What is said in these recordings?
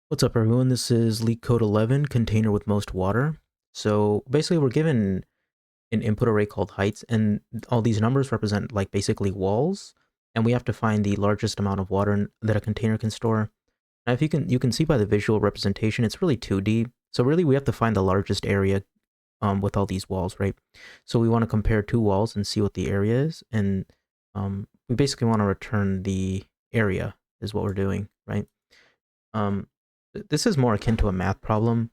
What's up, everyone? This is LeetCode 11, container with most water. So basically, we're given an input array called heights, and all these numbers represent like basically walls, and we have to find the largest amount of water that a container can store. Now, if you can see by the visual representation, it's really 2D. So really, we have to find the largest area with all these walls, right? So we want to compare two walls and see what the area is, and we basically want to return the area is what we're doing, right? Um, this is more akin to a math problem,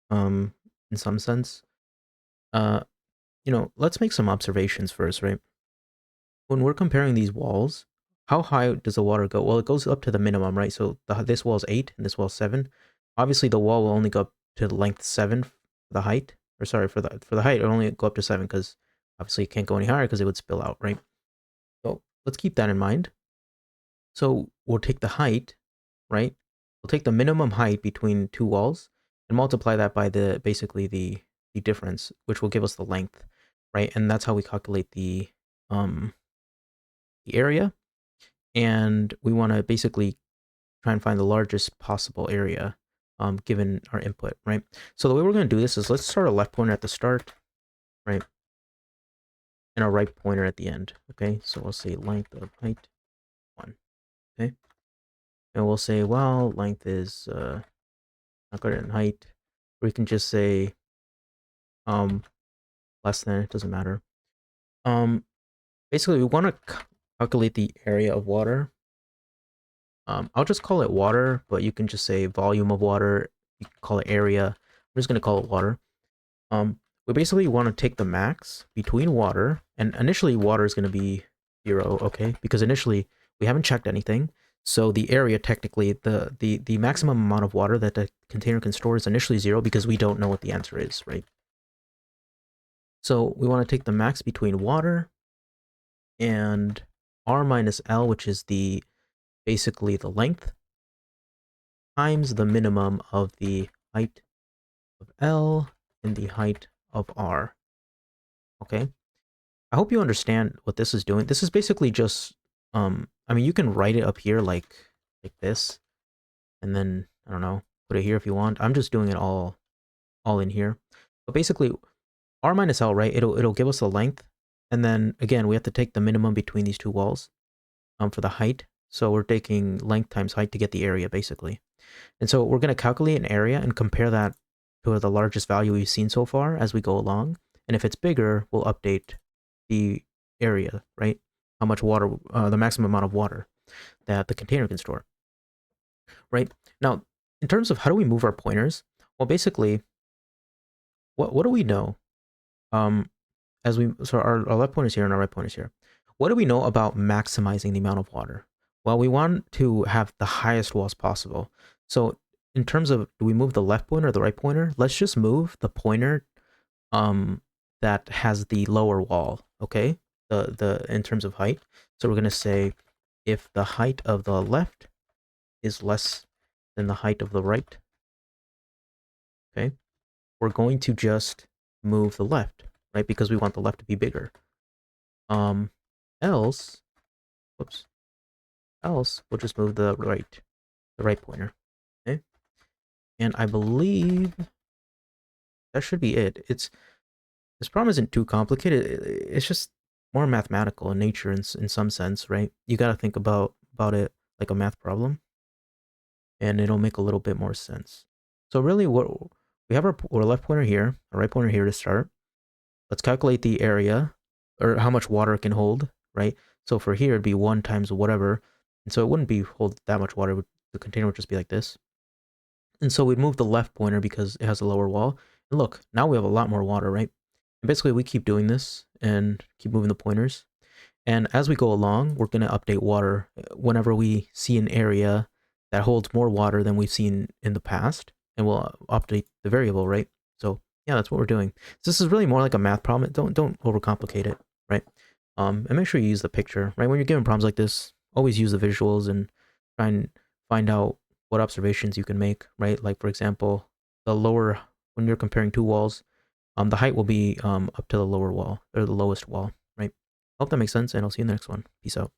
in some sense. Uh, let's make some observations first, right? When we're comparing these walls, how high does the water go? Well, it goes up to the minimum, right? So this wall is 8 and this wall is 7. Obviously, the wall will only go up to the length 7 for the height. Or sorry, for the height, it'll only go up to 7 because obviously it can't go any higher because it would spill out, right? So let's keep that in mind. So we'll take the height, right? We'll take the minimum height between two walls and multiply that by basically the difference, which will give us the length, right? And that's how we calculate the area. And we want to basically try and find the largest possible area given our input, right? So the way we're going to do this is let's start a left pointer at the start, right? And a right pointer at the end, okay? So we'll say length of height 1, okay? And we'll say, well, length is not greater than height. Or we can just say less than, it doesn't matter. Basically, we want to calculate the area of water. I'll just call it water, but you can just say volume of water. You can call it area. I'm just going to call it water. We basically want to take the max between water, and initially water is going to be 0, okay? Because initially we haven't checked anything. So the area, technically, the maximum amount of water that the container can store is initially 0 because we don't know what the answer is, right? So we want to take the max between water and r minus L, which is basically the length, times the minimum of the height of L and the height of R. Okay? I hope you understand what this is doing. This is basically just, I mean, you can write it up here like this, and then, I don't know, put it here if you want. I'm just doing it all in here. But basically, R minus L, right? It'll give us the length, and then again, we have to take the minimum between these two walls for the height. So we're taking length times height to get the area, basically. And so we're going to calculate an area and compare that to the largest value we've seen so far as we go along. And if it's bigger, we'll update the area, right? How much water, the maximum amount of water that the container can store, right? Now, in terms of how do we move our pointers? Well, basically, what do we know? So our left pointer is here and our right pointer is here. What do we know about maximizing the amount of water? Well, we want to have the highest walls possible. So in terms of, do we move the left pointer or the right pointer? Let's just move the pointer that has the lower wall, okay? In terms of height. So we're going to say if the height of the left is less than the height of the right, okay? We're going to just move the left, right? Because we want the left to be bigger. Else we'll just move the right pointer, okay? And I believe that should be it. This problem isn't too complicated. It's just more mathematical in nature in some sense, right? You got to think about it like a math problem, and it'll make a little bit more sense. So really, what we have our left pointer here, our right pointer here to start. Let's calculate the area, or how much water it can hold, right? So for here, it'd be 1 times whatever. And so it wouldn't hold that much water. The container would just be like this. And so we'd move the left pointer because it has a lower wall. And look, now we have a lot more water, right? And basically, we keep doing this and keep moving the pointers. And as we go along, we're going to update water whenever we see an area that holds more water than we've seen in the past. And we'll update the variable, right? So yeah, that's what we're doing. So this is really more like a math problem. Don't overcomplicate it, right? And make sure you use the picture, right? When you're given problems like this, always use the visuals and try and find out what observations you can make, right? Like for example, when you're comparing two walls, the height will be up to the lower wall or the lowest wall, right? Hope that makes sense, and I'll see you in the next one. Peace out.